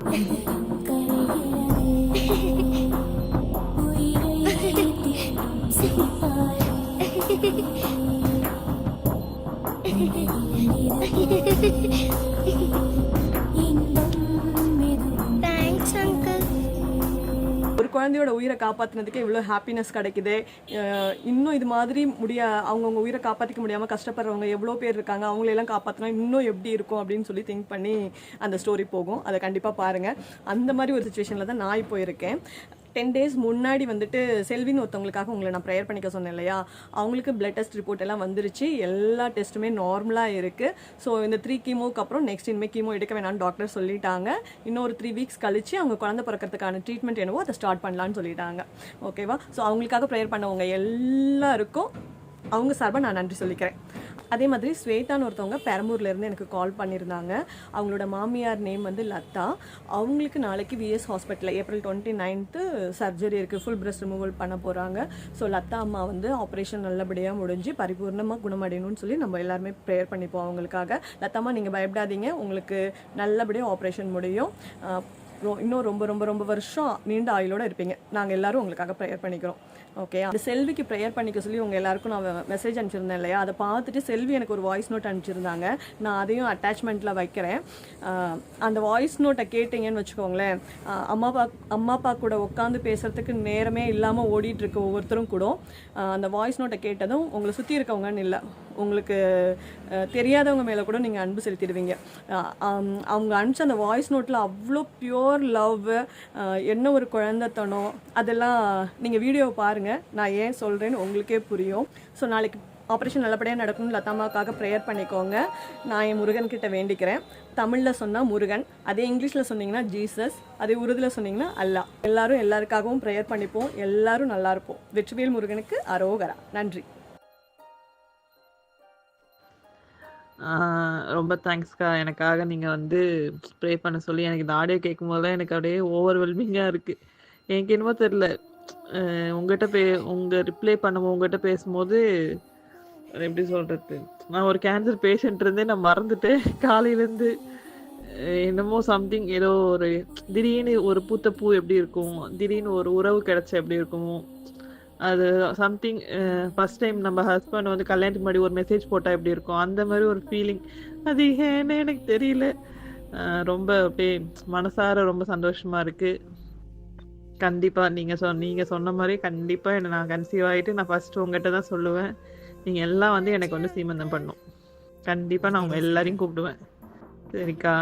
Thanks uncle. ஒரு குழந்தையோட உயிரை காப்பாற்றினதுக்கு இவ்வளோ ஹாப்பினஸ் கிடைக்குது. இன்னும் இது மாதிரி அவங்கவுங்க உயிரை காப்பாற்றிக்க முடியாமல் கஷ்டப்படுறவங்க எவ்வளோ பேர் இருக்காங்க, அவங்களெல்லாம் காப்பாற்றினா இன்னும் எப்படி இருக்கும் அப்படின்னு சொல்லி திங்க் பண்ணி அந்த ஸ்டோரி போகும். அதை கண்டிப்பாக பாருங்கள். அந்த மாதிரி ஒரு சுச்சுவேஷனில் தான் நான் இப்போ இருக்கேன். 10 days முன்னாடி வந்துட்டு செல்வின்னு ஒருத்தவங்களுக்காக உங்களை நான் ப்ரேயர் பண்ணிக்க சொன்னேன் இல்லையா, அவங்களுக்கு பிளட் டெஸ்ட் ரிப்போர்ட் எல்லாம் வந்துருச்சு. எல்லா டெஸ்ட்டுமே நார்மலாக இருக்குது. ஸோ இந்த 3 கீமோக்கு அப்புறம் நெக்ஸ்ட் இனிமேல் கீமோ எடுக்க வேணாம்னு டாக்டர் சொல்லிட்டாங்க. இன்னொரு 3 வீக்ஸ் கழிச்சு அவங்க குழந்தை பிறக்கிறதுக்கான ட்ரீட்மெண்ட் என்னவோ அதை ஸ்டார்ட் பண்ணலான்னு சொல்லிட்டாங்க. ஓகேவா? ஸோ அவங்களுக்காக ப்ரேயர் பண்ணவங்க எல்லாருக்கும் அவங்க சார்பாக நான் நன்றி சொல்லிக்கிறேன். அதே மாதிரி ஸ்வேதான்னு ஒருத்தவங்க பெரம்பூர்லேருந்து எனக்கு கால் பண்ணியிருந்தாங்க. அவங்களோட மாமியார் நேம் வந்து லதா. அவங்களுக்கு நாளைக்கு விஎஸ் ஹாஸ்பிட்டலில் April 29th சர்ஜரி இருக்குது. ஃபுல் பிரஸ்ட் ரிமூவல் பண்ண போகிறாங்க. ஸோ லதா அம்மா வந்து ஆப்ரேஷன் நல்லபடியாக முடிஞ்சு பரிபூர்ணமாக குணமடையணும்னு சொல்லி நம்ம எல்லாருமே ப்ரேயர் பண்ணிப்போம் அவங்களுக்காக. லதாம்மா நீங்கள் பயப்படாதீங்க, உங்களுக்கு நல்லபடியாக ஆப்ரேஷன் முடியும். இன்னும் ரொம்ப ரொம்ப ரொம்ப வருஷம் நீண்ட ஆயுளோடு இருப்பீங்க. நாங்கள் எல்லோரும் உங்களுக்காக ப்ரேயர் பண்ணிக்கிறோம். ஓகே, அந்த செல்விக்கு ப்ரேயர் பண்ணிக்க சொல்லி உங்கள் எல்லாருக்கும் நான் மெசேஜ் அனுப்பிச்சிருந்தேன் இல்லையா, அதை பார்த்துட்டு செல்வி எனக்கு ஒரு வாய்ஸ் நோட் அனுப்பிச்சிருந்தாங்க. நான் அதையும் அட்டாச்மெண்ட்டில் வைக்கிறேன். அந்த வாய்ஸ் நோட்டை கேட்டிங்கன்னு வச்சுக்கோங்களேன், அம்மா அப்பா கூட உட்காந்து பேசுகிறதுக்கு நேரமே இல்லாமல் ஓடிட்டுருக்கு ஒவ்வொருத்தரும் கூட. அந்த வாய்ஸ் நோட்டை கேட்டதும் உங்களை சுற்றி இருக்கவங்கன்னு இல்லை, உங்களுக்கு தெரியாதவங்க மேலே கூட நீங்கள் அன்பு செலுத்திடுவீங்க. அவங்க அனுப்பிச்ச அந்த வாய்ஸ் நோட்டில் அவ்வளோ பியூர் லவ், என்ன ஒரு குழந்தைத்தனம், அதெல்லாம் நீங்கள் வீடியோவை பாருங்கள். நான் ஏன் சொல்கிறேன்னு உங்களுக்கே புரியும். ஸோ நாளைக்கு ஆப்ரேஷன் நல்லபடியாக நடக்கணும்னு லதாமாக்காக ப்ரேயர் பண்ணிக்கோங்க. நான் என் முருகன்கிட்ட வேண்டிக்கிறேன். தமிழில் சொன்னால் முருகன், அதே இங்கிலீஷில் சொன்னீங்கன்னா ஜீசஸ், அதே உருதில் சொன்னீங்கன்னா அல்லா. எல்லாரும் எல்லாருக்காகவும் ப்ரேயர் பண்ணிப்போம். எல்லாரும் நல்லா இருப்போம். வெற்றிவேல் முருகனுக்கு அரோகரா. நன்றி. ரொம்ப தேங்க்ஸ்க்கா. எனக்காக நீங்கள் வந்து ப்ரே பண்ண சொல்லி எனக்கு இந்த ஆடியோ கேட்கும் போது எனக்கு அப்படியே ஓவர்வெல்மிங்காக இருக்குது. எனக்கு என்னமோ தெரில, உங்கள்கிட்ட உங்கள் ரிப்ளை பண்ணும்போது உங்கள்கிட்ட பேசும்போது எப்படி சொல்கிறது, நான் ஒரு கேன்சர் பேஷண்ட் இருந்தே நான் மறந்துட்டேன். காலையிலேருந்து என்னமோ சம்திங், ஏதோ ஒரு திடீர்னு ஒரு பூத்த பூ எப்படி இருக்கும், திடீர்னு ஒரு உறவு கிடைச்ச எப்படி இருக்கும், அது சம்திங் ஃபஸ்ட் டைம் நம்ம ஹஸ்பண்ட் வந்து கல்யாணத்துக்கு முன்னாடி ஒரு மெசேஜ் போட்டால் எப்படி இருக்கும், அந்த மாதிரி ஒரு ஃபீலிங். அது ஏன்னு எனக்கு தெரியல. ரொம்ப அப்படியே மனசார ரொம்ப சந்தோஷமாக இருக்குது. கண்டிப்பாக நீங்கள் சொன்ன மாதிரி கண்டிப்பாக நான் கன்சீவ் ஆகிட்டு நான் ஃபஸ்ட்டு உங்கள்கிட்ட தான் சொல்லுவேன். நீங்கள் எல்லாம் வந்து எனக்கு வந்து சீமந்தம் பண்ணும். கண்டிப்பாக நான் உங்கள் எல்லாரையும் கூப்பிடுவேன். சரிக்கா?